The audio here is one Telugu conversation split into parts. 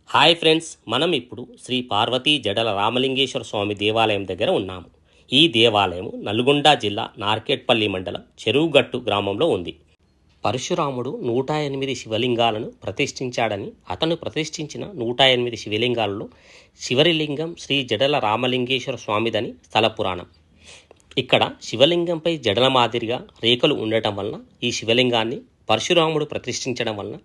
హాయ్ ఫ్రెండ్స్, మనం ఇప్పుడు శ్రీ పార్వతీ జడల రామలింగేశ్వర స్వామి దేవాలయం దగ్గర ఉన్నాము. ఈ దేవాలయం నల్గొండ జిల్లా నార్కెట్పల్లి మండలం చెరువుగట్టు గ్రామంలో ఉంది. పరశురాముడు 108 శివలింగాలను ప్రతిష్ఠించాడని, అతను ప్రతిష్ఠించిన 108 శివలింగాలలో చివరి లింగం శ్రీ జడల రామలింగేశ్వర స్వామిదని స్థల పురాణం. ఇక్కడ శివలింగంపై జడల మాదిరిగా రేఖలు ఉండటం వలన ఈ శివలింగాన్ని పరశురాముడు ప్రతిష్ఠించడం వలన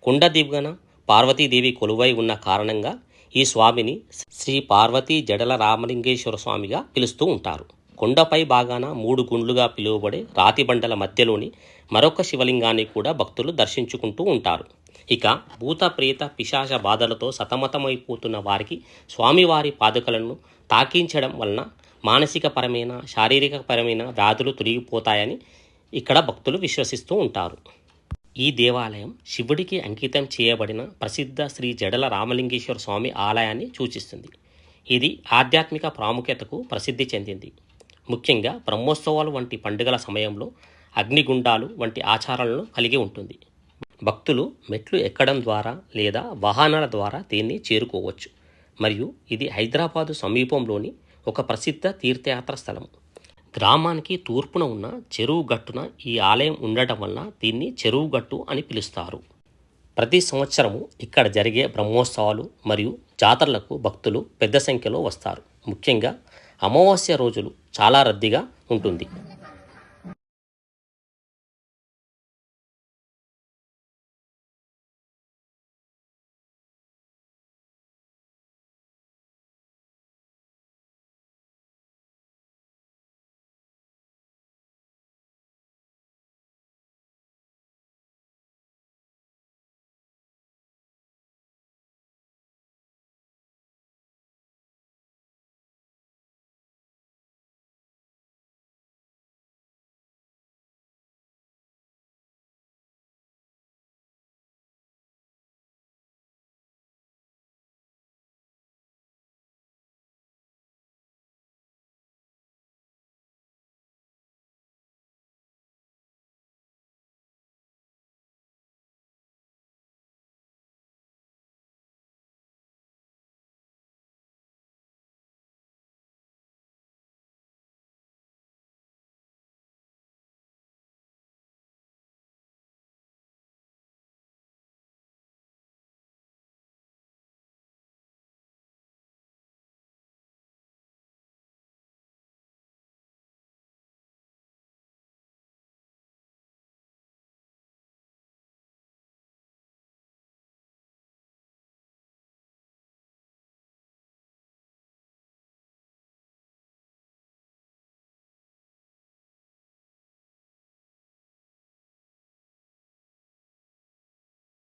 కొండ దిగువన పార్వతీదేవి కొలువై ఉన్న కారణంగా ఈ స్వామిని శ్రీ పార్వతీ జడల రామలింగేశ్వర స్వామిగా పిలుస్తూ ఉంటారు. కొండపై భాగాన 3 గుండ్లుగా పిలువబడే రాతి బండల మధ్యలోని మరొక శివలింగాన్ని కూడా భక్తులు దర్శించుకుంటూ ఉంటారు. ఇక భూత ప్రేత పిశాచ బాధలతో సతమతమైపోతున్న వారికి స్వామివారి పాదుకలను తాకించడం వలన మానసికపరమైన శారీరకపరమైన వ్యాధులు తొలగిపోతాయని ఇక్కడ భక్తులు విశ్వసిస్తూ ఉంటారు. ఈ దేవాలయం శివుడికి అంకితం చేయబడిన ప్రసిద్ధ శ్రీ జడల రామలింగేశ్వర స్వామి ఆలయాన్ని సూచిస్తుంది. ఇది ఆధ్యాత్మిక ప్రాముఖ్యతకు ప్రసిద్ధి చెందింది. ముఖ్యంగా బ్రహ్మోత్సవాలు వంటి పండుగల సమయంలో అగ్నిగుండాలు వంటి ఆచారాలను కలిగి ఉంటుంది. భక్తులు మెట్లు ఎక్కడం ద్వారా లేదా వాహనాల ద్వారా దీన్ని చేరుకోవచ్చు. మరియు ఇది హైదరాబాదు సమీపంలోని ఒక ప్రసిద్ధ తీర్థయాత్ర స్థలం. గ్రామానికి తూర్పున ఉన్న చెరువు గట్టున ఈ ఆలయం ఉండటం వలన దీన్ని చెరువు గట్టు అని పిలుస్తారు. ప్రతి సంవత్సరము ఇక్కడ జరిగే బ్రహ్మోత్సవాలు మరియు జాతరలకు భక్తులు పెద్ద సంఖ్యలో వస్తారు. ముఖ్యంగా అమావాస్య రోజులు చాలా రద్దీగా ఉంటుంది.